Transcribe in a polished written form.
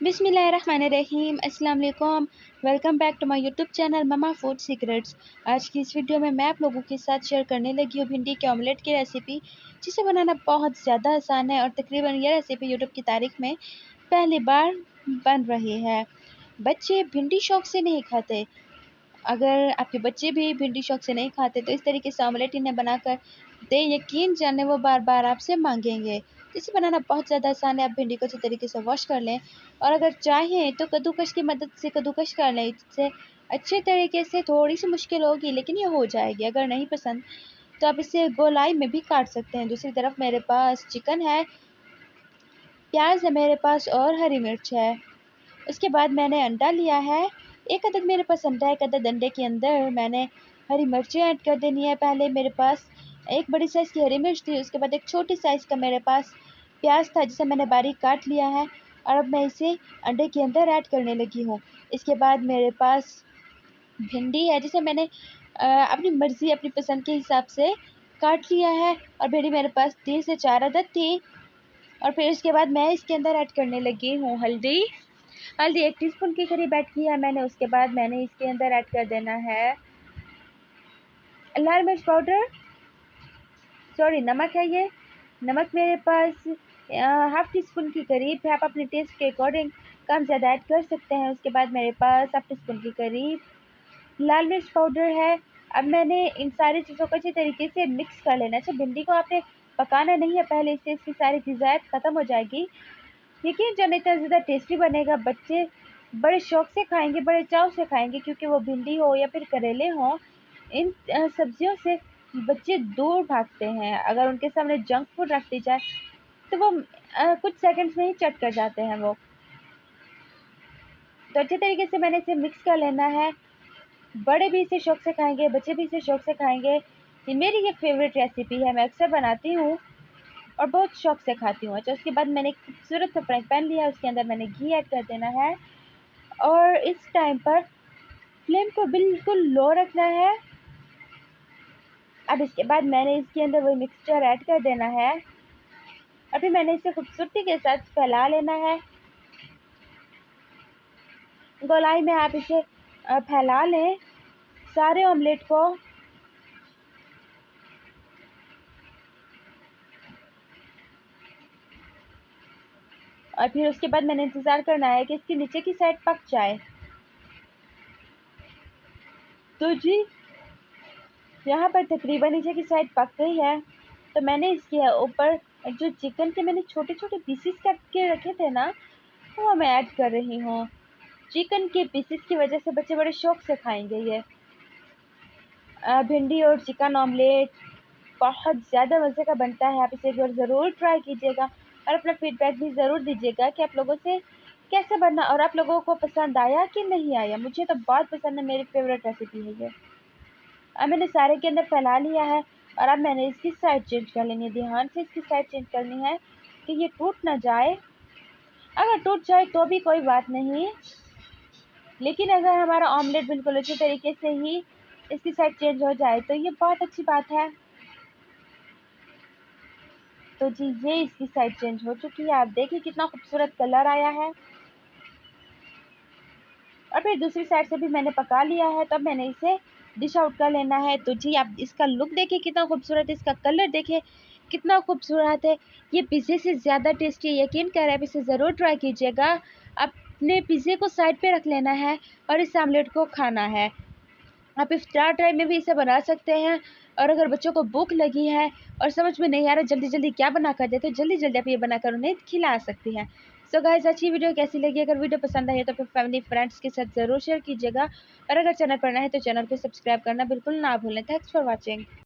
बिस्मिल्लाहिर्रहमानिर्रहीम अस्सलाम वालेकुम। Welcome back to my YouTube channel Mama Food Secrets. आज की इस वीडियो में मैं आप लोगों के साथ शेयर करने लगी हूँ भिंडी के ऑमलेट की रेसिपी, जिसे बनाना बहुत ज़्यादा आसान है और तकरीबन ये रेसिपी यूट्यूब की तारीख में पहली बार बन रही है। बच्चे भिंडी शौक से नहीं खाते। अगर आपके बच्चे भी भिंडी शौक से नहीं खाते तो इस तरीके से ऑमलेट इन्हें बनाकर दे, यकीन जाने वो बार बार आपसे मांगेंगे। इसे बनाना बहुत ज़्यादा आसान है। आप भिंडी को अच्छे तरीके से वॉश कर लें और अगर चाहें तो कद्दूकस की मदद से कद्दूकस कर लें। इससे अच्छे तरीके से थोड़ी सी मुश्किल होगी लेकिन ये हो जाएगी। अगर नहीं पसंद तो आप इसे गोलाई में भी काट सकते हैं। दूसरी तरफ मेरे पास चिकन है, प्याज है मेरे पास और हरी मिर्च है। उसके बाद मैंने अंडा लिया है, एक अदद मेरे पास अंडा है। एक अदद अंडे के अंदर मैंने हरी मिर्चें ऐड कर देनी है। पहले मेरे पास एक बड़ी साइज़ की हरी मिर्च थी, उसके बाद एक छोटी साइज़ का मेरे पास प्याज था जिसे मैंने बारीक काट लिया है और अब मैं इसे अंडे के अंदर ऐड करने लगी हूँ। इसके बाद मेरे पास भिंडी है जिसे मैंने अपनी मर्ज़ी अपनी पसंद के हिसाब से काट लिया है और भिंडी मेरे पास 3 से 4 अदद थी। और फिर इसके बाद मैं इसके अंदर ऐड करने लगी हूँ हल्दी 1 टीस्पून के करीब ऐड किया है मैंने। उसके बाद मैंने इसके अंदर ऐड कर देना है लाल मिर्च पाउडर, सॉरी नमक है ये। नमक मेरे पास हाफ़ टी स्पून के करीब है। आप अपने टेस्ट के अकॉर्डिंग कम ज़्यादा ऐड कर सकते हैं। उसके बाद मेरे पास हाफ़ टी स्पून के करीब लाल मिर्च पाउडर है। अब मैंने इन सारी चीज़ों को अच्छे तरीके से मिक्स कर लेना है। अच्छा, भिंडी को आपने पकाना नहीं है पहले, इससे इसकी सारी चीज़ें ख़त्म हो जाएगी। यकीन जाने इतना ज़्यादा टेस्टी बनेगा, बच्चे बड़े शौक से खाएंगे, बड़े चाव से खाएंगे, क्योंकि वो भिंडी हो या फिर करेले हों, इन सब्जियों से बच्चे दूर भागते हैं। अगर उनके सामने जंक फूड रख दी जाए तो वो कुछ सेकंड्स में ही चट कर जाते हैं वो। तो अच्छे तरीके से मैंने इसे मिक्स कर लेना है। बड़े भी इसे शौक से खाएंगे, बच्चे भी इसे शौक से खाएंगे। ये मेरी ये फेवरेट रेसिपी है, मैं अक्सर बनाती हूँ और बहुत शौक से खाती हूँ। अच्छा, उसके बाद मैंने एक खूबसूरत सा फ्राई पैन लिया, उसके अंदर मैंने घी ऐड कर देना है और इस टाइम पर फ्लेम को बिल्कुल लो रखना है। अब इसके बाद मैंने इसके अंदर वही मिक्सचर ऐड कर देना है। अभी मैंने इसे खूबसूरती के साथ फैला लेना है। गोलाई में आप इसे फैला लें सारे ऑमलेट को। और फिर उसके बाद मैंने इंतज़ार करना है कि इसकी नीचे की साइड पक जाए। तो जी यहाँ पर तकरीबन नीचे की साइड पक गई है। तो मैंने इसके ऊपर जो चिकन के मैंने छोटे छोटे पीसेस काट के रखे थे ना, वो मैं ऐड कर रही हूँ। चिकन के पीसेस की वजह से बच्चे बड़े शौक से खाएंगे ये भिंडी और चिकन ऑमलेट। बहुत ज़्यादा मज़े का बनता है। आप इसे एक बार ज़रूर ट्राई कीजिएगा और अपना फीडबैक भी ज़रूर दीजिएगा कि आप लोगों से कैसे बना और आप लोगों को पसंद आया कि नहीं आया। मुझे तो बहुत पसंद है, मेरी फेवरेट रेसिपी है ये। अब मैंने सारे के अंदर फैला लिया है और अब मैंने इसकी साइड चेंज कर लेनी है। ध्यान से इसकी साइड चेंज करनी है कि ये टूट ना जाए। अगर टूट जाए तो भी कोई बात नहीं, लेकिन अगर हमारा ऑमलेट बिल्कुल अच्छे तरीके से ही इसकी साइड चेंज हो जाए तो ये बहुत अच्छी बात है। तो जी ये इसकी साइड चेंज हो चुकी है। आप देखिए कितना खूबसूरत कलर आया है। और फिर दूसरी साइड से भी मैंने पका लिया है, तब मैंने इसे डिश आउट कर लेना है। तो जी आप इसका लुक देखिए कितना खूबसूरत है, इसका कलर देखिए कितना खूबसूरत है। ये पिज़्ज़े से ज़्यादा टेस्टी है, यकीन करें। आप इसे ज़रूर ट्राई कीजिएगा। अपने पिज़्ज़े को साइड पे रख लेना है और इस आमलेट को खाना है। आप इफ्तार टाइम में भी इसे बना सकते हैं। और अगर बच्चों को भूख लगी है और समझ में नहीं आ रहा जल्दी जल्दी क्या बना कर दे, तो जल्दी जल्दी आप ये बनाकर उन्हें खिला सकती हैं। सो गाइस, अच्छी वीडियो कैसी लगी? अगर वीडियो पसंद आई है तो फिर फैमिली फ्रेंड्स के साथ ज़रूर शेयर कीजिएगा और अगर चैनल पर नए हैं तो चैनल को सब्सक्राइब करना बिल्कुल ना भूलें। Thanks for watching.